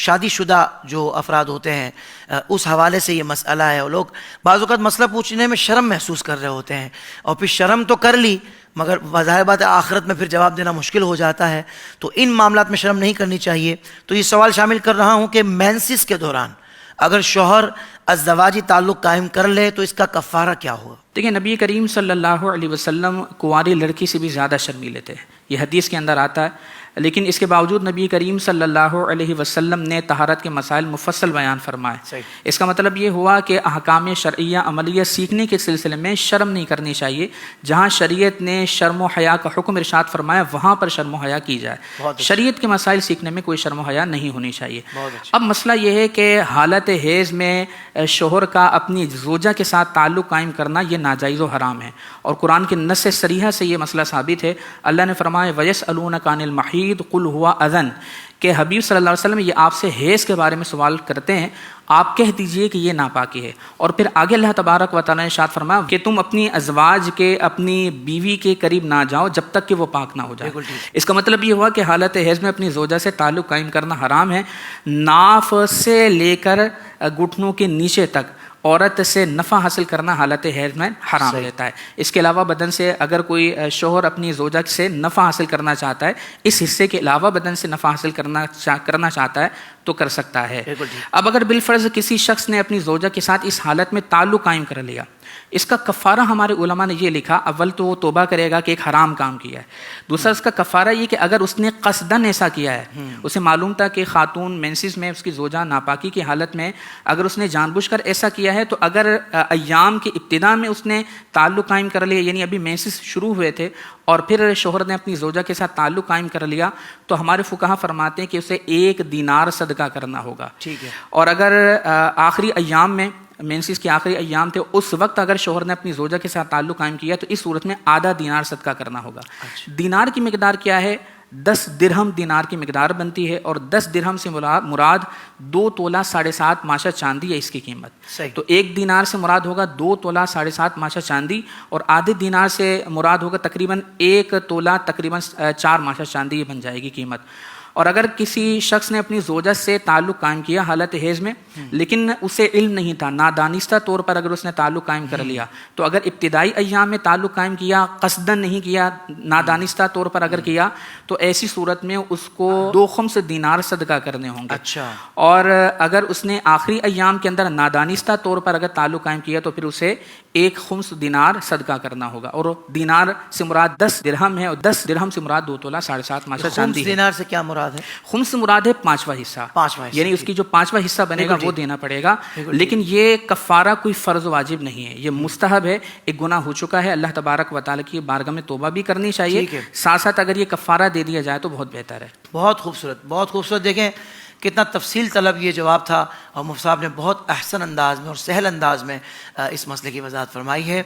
شادی شدہ جو افراد ہوتے ہیں اس حوالے سے یہ مسئلہ ہے. اور لوگ بعض اوقات مسئلہ پوچھنے میں شرم محسوس کر رہے ہوتے ہیں, اور پھر شرم تو کر لی مگر ظاہر بات ہے آخرت میں پھر جواب دینا مشکل ہو جاتا ہے. تو ان معاملات میں شرم نہیں کرنی چاہیے. تو یہ سوال شامل کر رہا ہوں کہ مینسس کے دوران اگر شوہر ازدواجی تعلق قائم کر لے تو اس کا کفارہ کیا ہوگا؟ دیکھیں, نبی کریم صلی اللہ علیہ وسلم کنواری لڑکی سے بھی زیادہ شرمیلے تھے, یہ حدیث کے اندر آتا ہے. لیکن اس کے باوجود نبی کریم صلی اللہ علیہ وسلم نے طہارت کے مسائل مفصل بیان فرمائے. اس کا مطلب یہ ہوا کہ احکام شرعیہ عملیہ سیکھنے کے سلسلے میں شرم نہیں کرنی چاہیے. جہاں شریعت نے شرم و حیا کا حکم ارشاد فرمایا وہاں پر شرم و حیا کی جائے. شریعت کے مسائل سیکھنے میں کوئی شرم و حیا نہیں ہونی چاہیے. اب مسئلہ یہ ہے کہ حالت حیض میں شوہر کا اپنی زوجہ کے ساتھ تعلق قائم کرنا یہ ناجائز و حرام ہے, اور قرآن کی نص صریحہ سے یہ مسئلہ ثابت ہے. اللہ نے فرمایا وَيَسْأَلُونَكَ عَنِ الْمَحِيضِ قُلْ هُوَ أَذًى, کہ حبیب صلی اللہ علیہ وسلم یہ آپ سے حیض کے بارے میں سوال کرتے ہیں, آپ کہہ دیجئے کہ یہ ناپاکی ہے. اور پھر آگے اللہ تبارک و تعالیٰ نے ارشاد فرمایا کہ تم اپنی ازواج کے, اپنی بیوی کے قریب نہ جاؤ جب تک کہ وہ پاک نہ ہو جائے. اس کا مطلب یہ ہوا کہ حالت حیض میں اپنی زوجہ سے تعلق قائم کرنا حرام ہے. ناف سے لے کر گھٹنوں کے نیچے تک عورت سے نفع حاصل کرنا حالت حیض میں حرام رہتا ہے. اس کے علاوہ بدن سے اگر کوئی شوہر اپنی زوجہ سے نفع حاصل کرنا چاہتا ہے, اس حصے کے علاوہ بدن سے نفع حاصل کرنا چاہتا ہے تو کر سکتا ہے. اب اگر بالفرض کسی شخص نے اپنی زوجہ کے ساتھ اس حالت میں تعلق قائم کر لیا, اس کا کفارہ ہمارے علماء نے یہ لکھا, اول تو وہ توبہ کرے گا کہ ایک حرام کام کیا ہے. دوسرا اس کا کفارہ یہ کہ اگر اس نے قصداً ایسا کیا ہے, اسے معلوم تھا کہ خاتون مینسز میں اس کی زوجہ ناپاکی کی حالت میں اگر اس نے جان بوجھ کر ایسا کیا ہے, تو اگر ایام کی ابتدا میں اس نے تعلق قائم کر لیا, یعنی ابھی مینسز شروع ہوئے تھے اور پھر شوہر نے اپنی زوجہ کے ساتھ تعلق قائم کر لیا, تو ہمارے فقہا فرماتے ہیں کہ اسے 1 دینار صدقہ کرنا ہوگا. ٹھیک ہے. اور اگر آخری ایام میں, مینسز کے آخری ایام تھے, اس وقت اگر شوہر نے اپنی زوجہ کے ساتھ تعلق قائم کیا تو اس صورت میں آدھا دینار صدقہ کرنا ہوگا. دینار کی مقدار کیا ہے؟ 10 درہم دینار کی مقدار بنتی ہے, اور 10 درہم سے مراد 2 تولہ 7.5 ماشا چاندی ہے اس کی قیمت. تو 1 دینار سے مراد ہوگا 2 تولہ 7.5 ماشا چاندی, اور آدھے دینار سے مراد ہوگا تقریباً 1 تولہ تقریباً 4 ماشا چاندی, یہ بن جائے گی قیمت. اور اگر کسی شخص نے اپنی زوجہ سے تعلق قائم کیا حالت حیض میں, لیکن اسے علم نہیں تھا, نادانستہ طور پر اگر اس نے تعلق قائم کر لیا, تو اگر ابتدائی ایام میں تعلق قائم کیا, قصداً نہیں کیا, نادانستہ طور پر اگر کیا, تو ایسی صورت میں اس کو 2 خمس دینار صدقہ کرنے ہوں گے. اور اگر اس نے آخری ایام کے اندر نادانستہ طور پر اگر تعلق قائم کیا, تو پھر اسے 1 خمس دینار صدقہ کرنا ہوگا. اور دینار سے مراد 10 درہم ہے, اور 10 درہم سے مراد 2 تولہ 7.5 ماشا چاندی ہے. دینار سے کیا مراد ہے؟ خمس سے مراد ہے 5واں حصہ, یعنی اس کی جو 5واں حصہ بنے گا وہ دینا پڑے گا. لیکن یہ کفارہ کوئی فرض واجب نہیں ہے, یہ مستحب ہے. ایک گناہ ہو چکا ہے, اللہ تبارک و تعالیٰ کی بارگاہ میں توبہ بھی کرنی چاہیے. ساتھ ساتھ اگر یہ کفارہ دے دیا جائے تو بہت بہتر ہے. بہت خوبصورت, بہت خوبصورت. دیکھیں کتنا تفصیل طلب یہ جواب تھا, اور مفتی صاحب نے بہت احسن انداز میں اور سہل انداز میں اس مسئلے کی وضاحت فرمائی ہے.